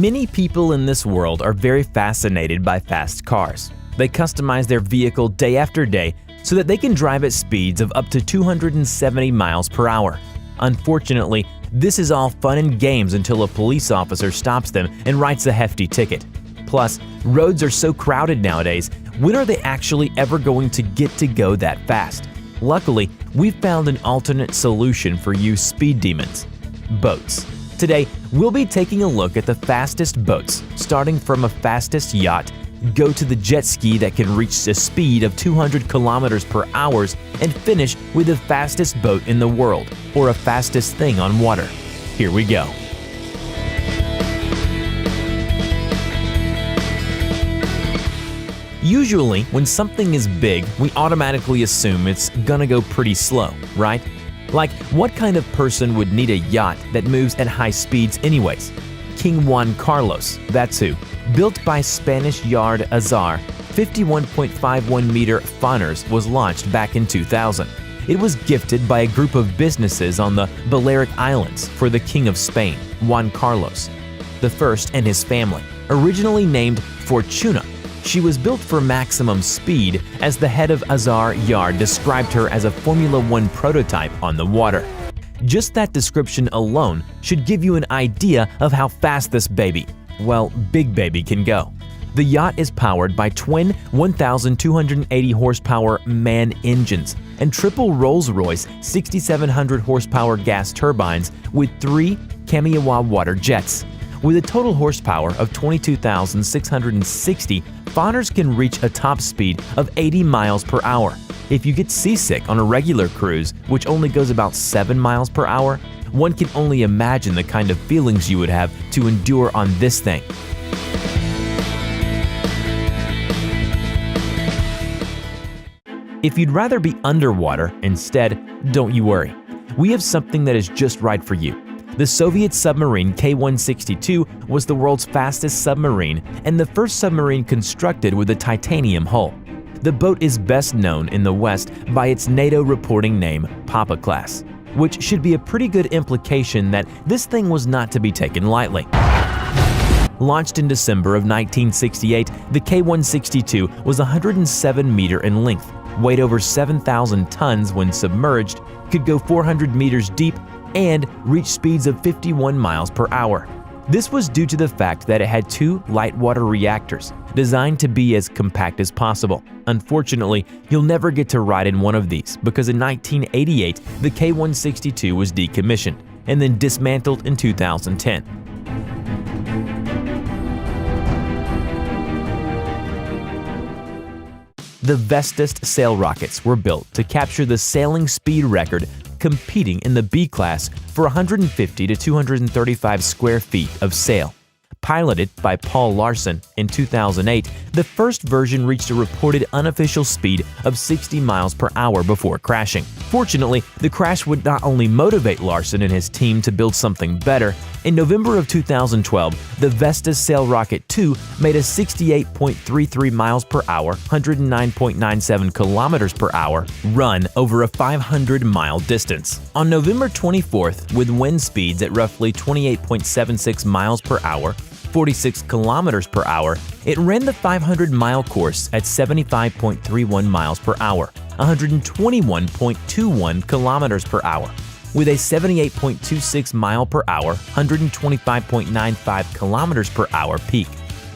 Many people in this world are very fascinated by fast cars. They customize their vehicle day after day so that they can drive at speeds of up to 270 miles per hour. Unfortunately, this is all fun and games until a police officer stops them and writes a hefty ticket. Plus, roads are so crowded nowadays, when are they actually ever going to get to go that fast? Luckily, we've found an alternate solution for you speed demons: boats. Today, we'll be taking a look at the fastest boats, starting from a fastest yacht, go to the jet ski that can reach a speed of 200 kilometers per hour, and finish with the fastest boat in the world, or a fastest thing on water. Here we go. Usually, when something is big, we automatically assume it's gonna go pretty slow, right? Like, what kind of person would need a yacht that moves at high speeds anyways? King Juan Carlos, that's who. Built by Spanish yard Azar, 51.51-meter Fauners was launched back in 2000. It was gifted by a group of businesses on the Balearic Islands for the King of Spain, Juan Carlos I, and his family. Originally named Fortuna, she was built for maximum speed, as the head of Azar Yard described her as a Formula One prototype on the water. Just that description alone should give you an idea of how fast this baby, well, big baby, can go. The yacht is powered by twin 1,280 horsepower MAN engines and triple Rolls-Royce 6,700 horsepower gas turbines with 3 Kamiawa water jets. With a total horsepower of 22,660, Fauners can reach a top speed of 80 miles per hour. If you get seasick on a regular cruise, which only goes about 7 miles per hour, one can only imagine the kind of feelings you would have to endure on this thing. If you'd rather be underwater instead, don't you worry. We have something that is just right for you. The Soviet submarine K-162 was the world's fastest submarine and the first submarine constructed with a titanium hull. The boat is best known in the West by its NATO reporting name, Papa Class, which should be a pretty good implication that this thing was not to be taken lightly. Launched in December of 1968, the K-162 was 107 meters in length, weighed over 7,000 tons when submerged, could go 400 meters deep, and reach speeds of 51 miles per hour. This was due to the fact that it had 2 light water reactors, designed to be as compact as possible. Unfortunately, you'll never get to ride in one of these because in 1988, the K-162 was decommissioned and then dismantled in 2010. The Vestas sail rockets were built to capture the sailing speed record, competing in the B class for 150 to 235 square feet of sail. Piloted by Paul Larsen in 2008, the first version reached a reported unofficial speed of 60 miles per hour before crashing. Fortunately, the crash would not only motivate Larsen and his team to build something better. In November of 2012, the Vestas Sail Rocket 2 made a 68.33 miles per hour, 109.97 kilometers per hour run over a 500-mile distance. On November 24th, with wind speeds at roughly 28.76 miles per hour, 46 kilometers per hour, it ran the 500-mile course at 75.31 miles per hour, 121.21 kilometers per hour, with a 78.26 mile per hour, 125.95 kilometers per hour peak.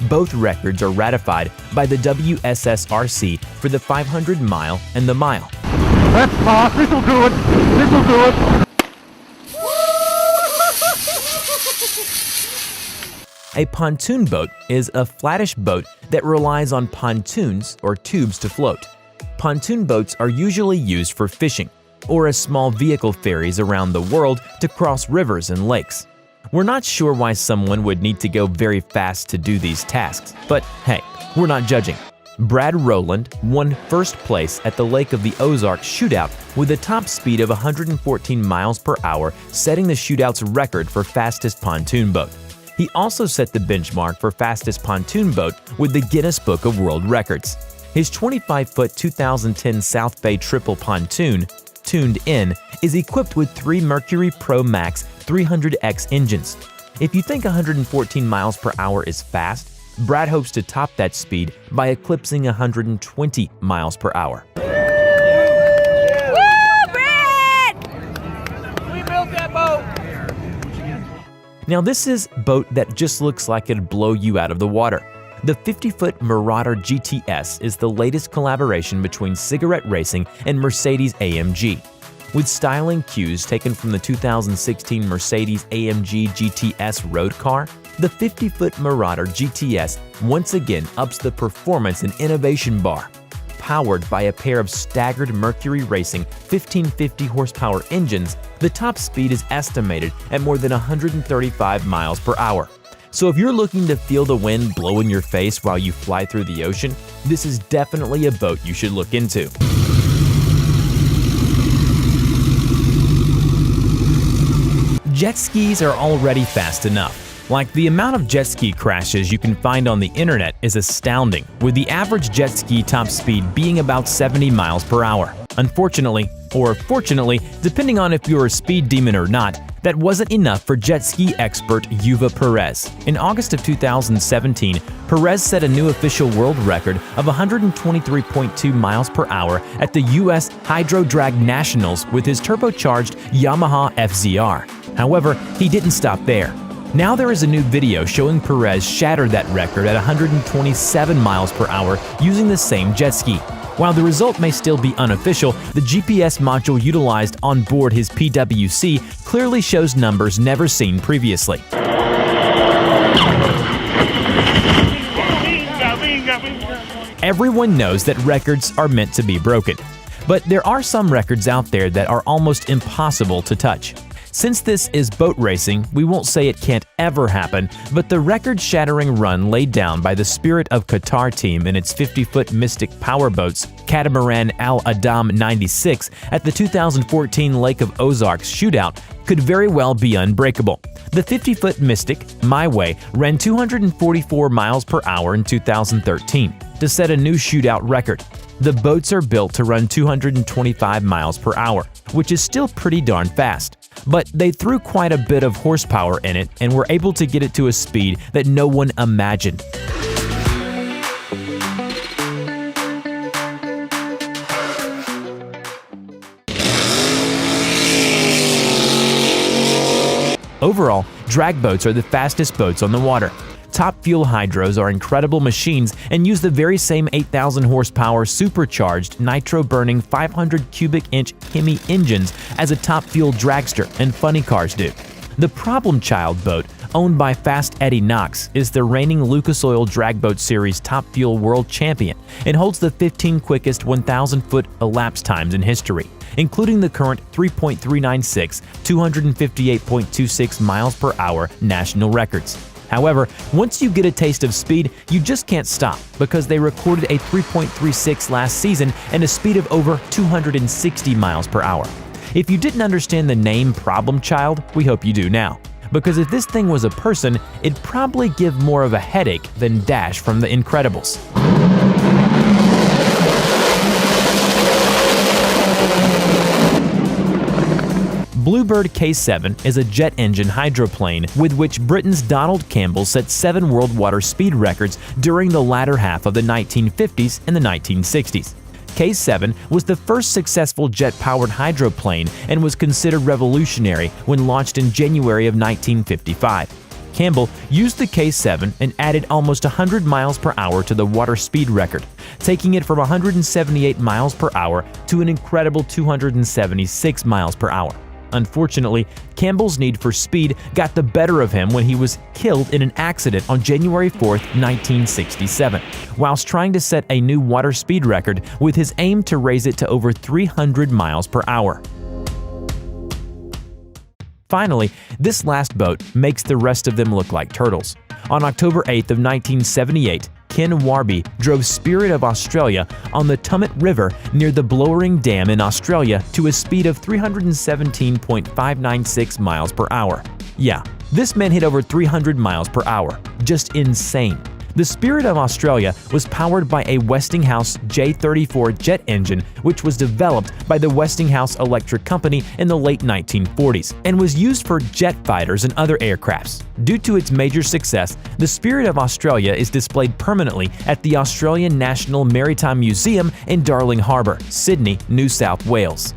Both records are ratified by the WSSRC for the 500-mile and the mile. Let's pass, this'll do it, this'll do it. A pontoon boat is a flattish boat that relies on pontoons or tubes to float. Pontoon boats are usually used for fishing or as small vehicle ferries around the world to cross rivers and lakes. We're not sure why someone would need to go very fast to do these tasks, but hey, we're not judging. Brad Rowland won first place at the Lake of the Ozarks shootout with a top speed of 114 miles per hour, setting the shootout's record for fastest pontoon boat. He also set the benchmark for fastest pontoon boat with the Guinness Book of World Records. His 25-foot 2010 South Bay triple pontoon, tuned in, is equipped with 3 Mercury Pro Max 300X engines. If you think 114 miles per hour is fast, Brad hopes to top that speed by eclipsing 120 miles per hour. Woo, Brad! We built that boat! Now this is a boat that just looks like it'd blow you out of the water. The 50-foot Marauder GTS is the latest collaboration between cigarette racing and Mercedes-AMG. With styling cues taken from the 2016 Mercedes-AMG GTS road car, the 50-foot Marauder GTS once again ups the performance and innovation bar. Powered by a pair of staggered Mercury Racing 1550 horsepower engines, the top speed is estimated at more than 135 miles per hour. So if you're looking to feel the wind blow in your face while you fly through the ocean, this is definitely a boat you should look into. Jet skis are already fast enough. Like, the amount of jet ski crashes you can find on the internet is astounding, with the average jet ski top speed being about 70 miles per hour. Unfortunately, or fortunately, depending on if you're a speed demon or not, that wasn't enough for jet ski expert Yuva Perez. In August of 2017, Perez set a new official world record of 123.2 miles per hour at the US Hydro Drag Nationals with his turbocharged Yamaha FZR. However, he didn't stop there. Now there is a new video showing Perez shatter that record at 127 miles per hour using the same jet ski. While the result may still be unofficial, the GPS module utilized on board his PWC clearly shows numbers never seen previously. Everyone knows that records are meant to be broken, but there are some records out there that are almost impossible to touch. Since this is boat racing, we won't say it can't ever happen, but the record-shattering run laid down by the Spirit of Qatar team in its 50-foot Mystic powerboats Catamaran Al Adam 96 at the 2014 Lake of Ozarks shootout could very well be unbreakable. The 50-foot Mystic, My Way, ran 244 miles per hour in 2013 to set a new shootout record. The boats are built to run 225 miles per hour, which is still pretty darn fast. But they threw quite a bit of horsepower in it and were able to get it to a speed that no one imagined. Overall, drag boats are the fastest boats on the water. Top Fuel hydros are incredible machines and use the very same 8,000 horsepower supercharged nitro-burning 500 cubic inch Hemi engines as a Top Fuel Dragster and funny cars do. The Problem Child boat, owned by Fast Eddie Knox, is the reigning Lucas Oil Drag Boat Series Top Fuel World Champion and holds the 15 quickest 1,000-foot elapsed times in history, including the current 3.396, 258.26 miles per hour national records. However, once you get a taste of speed, you just can't stop because they recorded a 3.36 last season and a speed of over 260 miles per hour. If you didn't understand the name Problem Child, we hope you do now. Because if this thing was a person, it'd probably give more of a headache than Dash from The Incredibles. Bluebird K7 is a jet engine hydroplane with which Britain's Donald Campbell set 7 world water speed records during the latter half of the 1950s and the 1960s. K7 was the first successful jet-powered hydroplane and was considered revolutionary when launched in January of 1955. Campbell used the K7 and added almost 100 miles per hour to the water speed record, taking it from 178 miles per hour to an incredible 276 miles per hour. Unfortunately, Campbell's need for speed got the better of him when he was killed in an accident on January 4, 1967, whilst trying to set a new water speed record with his aim to raise it to over 300 miles per hour. Finally, this last boat makes the rest of them look like turtles. On October 8th of 1978, Ken Warby drove Spirit of Australia on the Tumut River near the Blowering Dam in Australia to a speed of 317.596 miles per hour. Yeah, this man hit over 300 miles per hour. Just insane. The Spirit of Australia was powered by a Westinghouse J34 jet engine, which was developed by the Westinghouse Electric Company in the late 1940s and was used for jet fighters and other aircrafts. Due to its major success, the Spirit of Australia is displayed permanently at the Australian National Maritime Museum in Darling Harbour, Sydney, New South Wales.